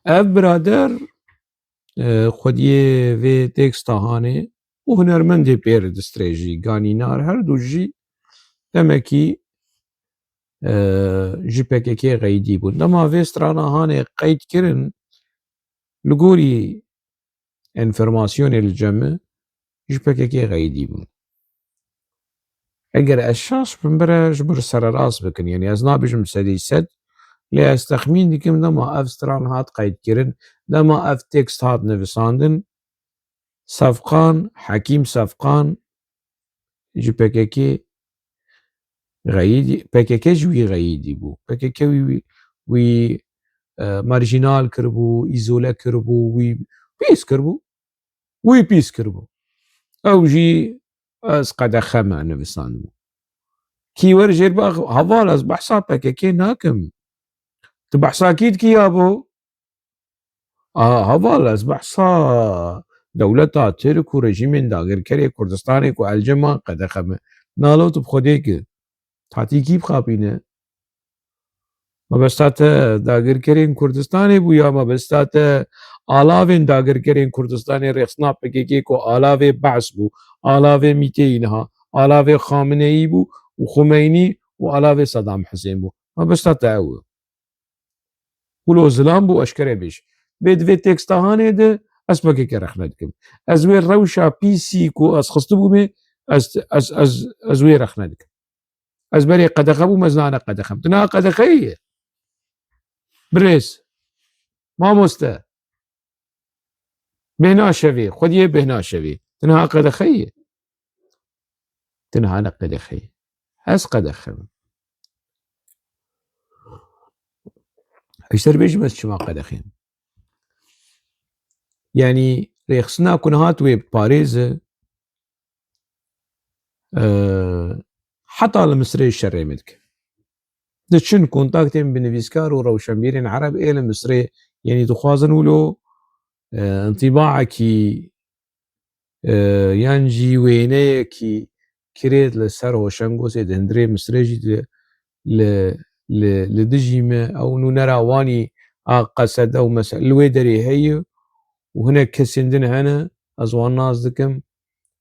اف برادر خودیه و تکستا هانه و هنرمندی پیر دستریجی گانینار هر دو جی دمکی جی پککی غیدی بود دما و استرانا هانه قید کرن لگوری انفرماسیون الجمع جی پککی غیدی بود اگر اشخاص بمبرا جبر سر راس بکن يعني از نابجم سديسد لي از تخمين ديكم دما اف ستران هات قيد كرن دما اف تكست هات نفساندن صفقان حكيم صفقان جي بككي غيدي بككي جوي غيدي بو بككي وي مارجينال كربو ايزولا كربو وي بيس كربو وي بيس كربو او جي از قد خما نفساندن كي ورجير باغ هفال از بحثا بككي ناكم تبحثا كيد كيابو هفال از بحثا دولتا ترك و رژیم داگرکری کردستان کو الجما قد خمه نالو تو بخوده که تاتی کی بخابینه ما بستات داگرکرین کردستان بو یا ما بستات آلاوین داگرکرین کردستان رخصنا پکی کو آلاو بعث بو آلاو میته اینها آلاو خامنه ای بو و خمینی و آلاو صدام حسین بو ما بستات او ولو زلام بو اشکره بیش بيد في تكست هاني ده اسبك كرخندكم ازوي روشا بي سي كو از خصتبو مي از ازوي رخندك از بري قد خبو مزنانا قد خم تنا قد خي بريس ما مسته بهنا شوي خديه بهنا شوي تنا قد خي تنها انا قد خي از قد خم اشتر بيج بس شما قد خيم يعني ريخصنا كنهات وي باريس حتى المصري الشرعي مدك دچن كونتاكتين بنفيسكار وروشنبيرين عرب إيه المصري يعني تخوازن ولو انطباعك يانجي وينيكي كريت لسر وشنغو سيد هندري مصري لدجيمة أو نراواني قصد أو مثلا الويدري هي وهنا كسندن هنا أزوان ناس دكم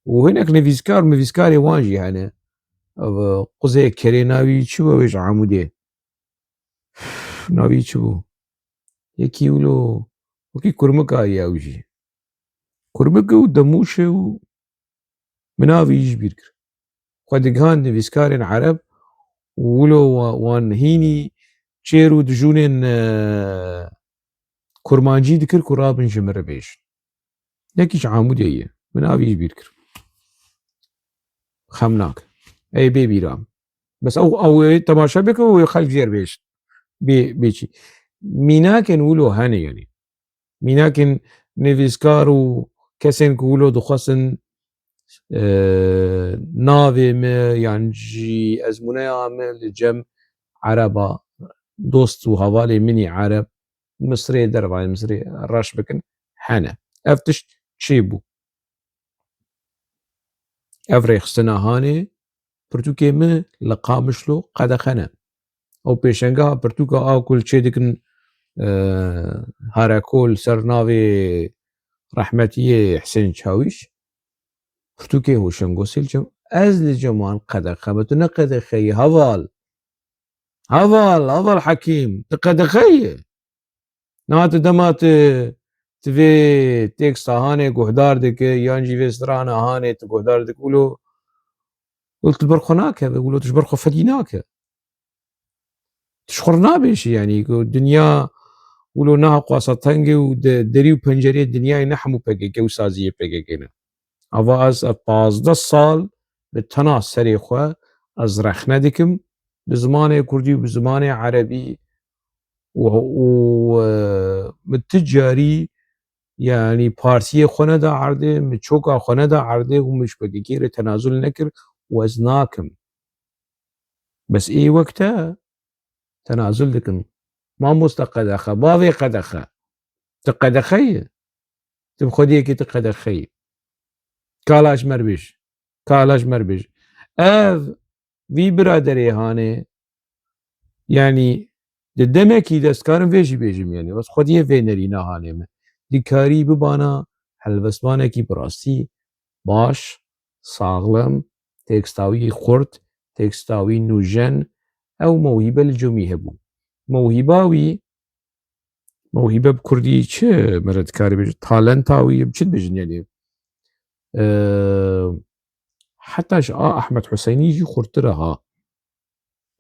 وهناك نفيسكاري وانجي هنا قزي كريناوي شو ويش عمودي ناوي شو يكي ولو وكي كرمكا ياوجي كرمكا ودموشه ومناوي يجبير قدقان نفيسكارين عرب ولو وان هيني تشيرو دجونين كرمانجي دكر كرابن جمر بيش يكيش عمودي ايه مناوي يجبير خمناك اي بيبي رام بس او تماشا بك وخلق زير بيش بيشي ميناكن ولو هاني يعني ميناكن نفيسكارو كسن كولو دخصن ناوي ما يعني جي ازمونه عامل جم عربا دوست وهوالي مني عرب مصري دربا مصري راش بكن حنا افتش تشيبو افريخ سنة هاني برتوكي من لقامشلو قد خنا او بيشنگا برتوكا او كل شي دكن هاراكول سرناوي رحمتي حسين شاويش برتوكي هو شنگو سيلجم از لجمان قد خبتنا قد خي هوال حكيم قد خي نات دمات تفي تكست هاني قهدار دك يانجي في سترانا هاني تقهدار دك ولو قلت برخناك ولو تشبرخو فديناك تشخرنا بيش يعني الدنيا ولو ناقوا سطنجي ودريو بنجري الدنيا نحمو بقيقي وسازية بقيقينا أفاز 15 سال بالتناس سريخوا از رخنا دكم بزمان كردي وبزمان عربي ومتجاري يعني بارسية خونه دا عرضه متشوكا خونه دا عرضه ومش بقيقي تنازل نكر وزناكم بس اي وقتها تنازل دكم ما مستقدخة باضي قدخة تقدخي تبخديكي تقدخي كالاش مربش اف في برادري هاني يعني دمكي دستكارم فيجي بيجم يعني بس خوديه فينرينا هانيمه دي كاري ببانا هلوسبانه كي براستي باش ساغلم تكستاوي خورت تكستاوي نوجن او موهبه الجمي هبو موهباوي موهبه بكردي چه مرد كاري بيجي تالنتاوي بچت بيجن يعني حتى احمد حسيني يجي خورترها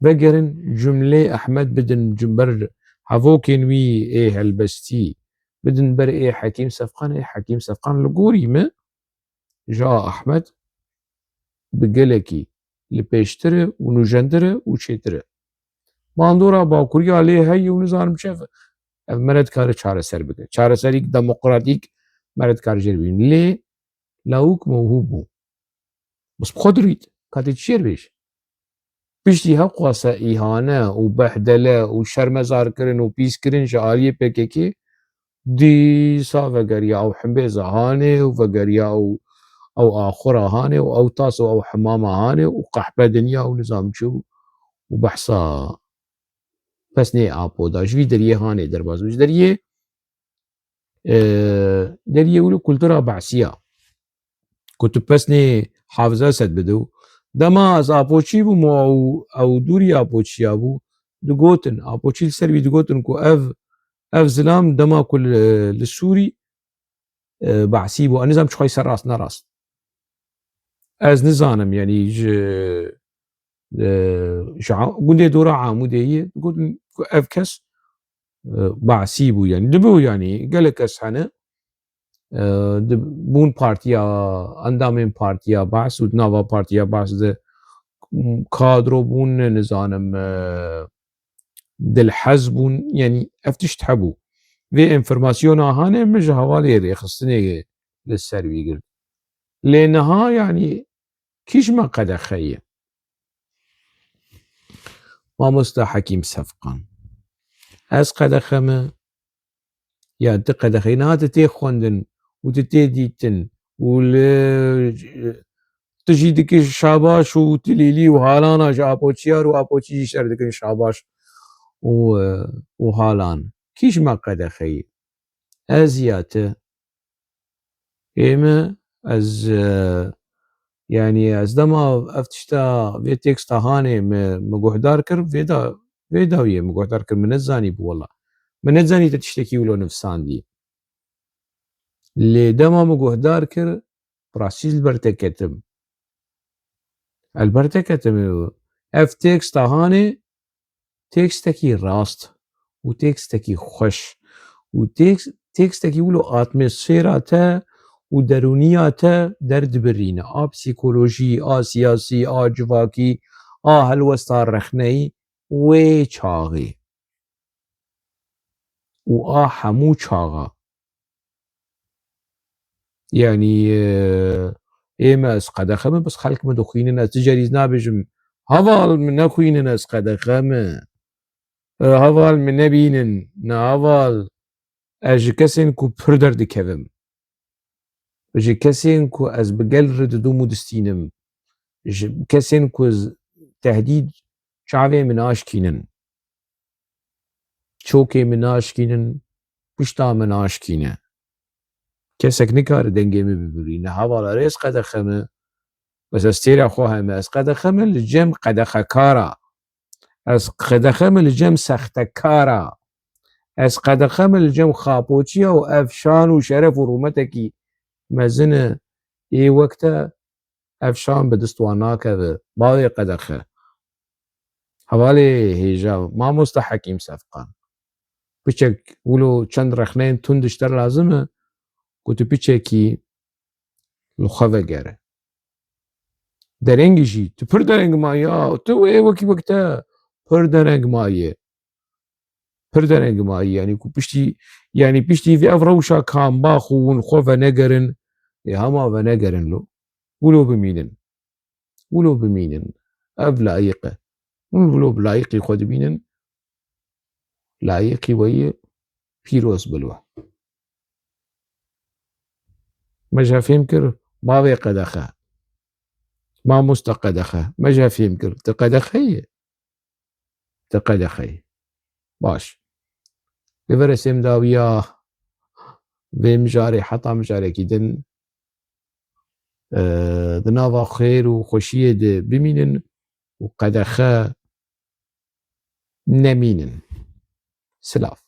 بقرن جملة أحمد بدن جنبر هفوكن وي إيه هالبستي بدن بر إيه حكيم سفقان لقوري ما جاء أحمد بقلكي لبيشتره ونجندره وشيتره ماندورا باكوري عليه هاي ونزارم شاف مرد كار چاره سر بده چاره سريك ديمقراطيك مرد كار جربين ليه لاوك موهوبو بس بخدريد كاتي تشير بيش پشتی ها قواسه ایهانه و بهدله و شرمزار کرن و پیس کرن جاریه پککی دیسا وگریا او حنبیزه هانه و وگریا او آخره هانه و او تاس و او حمامه هانه و قحبه دنیا و نظام چو و بحثا پس نه آپو دا جوی دریه هانه در بازوش دریه ولو کلتورا بعثیه كنت بسني حافظه سد بدو دما از آپوچی بو مو او دوری آپوچی ابو دگوتن آپوچی سروی دگوتن کو اف زلام دما كل للسوري بعسي بو نظام شوي سراس نراس از نزانم يعني قندي دورا عامودية قلت اف كس بعسي بو يعني دبو يعني قالك اسحنه بون پارتیا اندامین پارتیا بحث و نوا پارتیا بحث ده كادرو بون نزانم دل حزبون يعني افتش تحبو في انفرماسيون هانه مش هوالي ريخصني للسروي قلت لانها يعني كيش ما قد خيه ما مستا حكيم سفقان از قد خمه يا انت قد خينا تتي خوندن وتتي ديتن تجي ديك شاباش وتليلي وهالانا جابوتشيار وابوتشي شر ديك شاباش وهالان كيش ما قد خي ازياته ايما از يعني از دما افتشتا في تكست هاني مقهدار كر فيدا ويه مقهدار كر من الزاني بو والله من الزاني تشتكي ولو نفسان دي اللي دما مقهدار كر براسيل البرتكتم البرتكتم اف تكست هاني تكستكي راست و تكستكي خوش و تكستكي ولو اتمسفيراته و درونياته درد برينه بسيكولوجي سياسي جواكي هلوستا رخني و چاغي و حمو چاغا يعني ايما اس قدخمه بس خلق مدخينن از تجاريز نابجم هوال من نخوينن از قدخمه هوال من نبينن نهوال اج كسين كو پردر دكوم اج كسين كو از بقل رد دو مدستينم اج كسين كو تهديد شعبي من آشكينن چوكي من آشكينن پشتا من آشكينه كسك نكار دنگيمي ببرينه هوال ريس قدخمه بس استيرا خوهم از قدخمه لجم قدخه كارا از قدخمه لجم سخته كارا از قدخمه لجم خاپوچيه و افشان و شرف و رومتكي مزنه اي وقتا افشان بدستوانا كذا باوي قدخه حوالي هيجا ما مستحكيم سفقان بيچك ولو چند رخنين تندشتر لازمه كنت بيچكي لخوه گره درنگ جي تو پر درنگ مايا تو اي وكي وقتا پر درنگ مايه پر درنگ مايه يعني كو بيشتي يعني بيشتي في افروشا كان باخون خوه نگرن هما ونگرن لو ولو بمينن اف لايقه ولو بلايقي خود بينن لايقي وي بيروز بلوه مجا فيمكر ما في قدخه ما مستقدخه مجا فيمكر تقدخي باش بفرسم داوياه بمجاري حتى مجاري كيدن دناوا خير وخوشية دي بمينن وقدخا نمينن سلاف.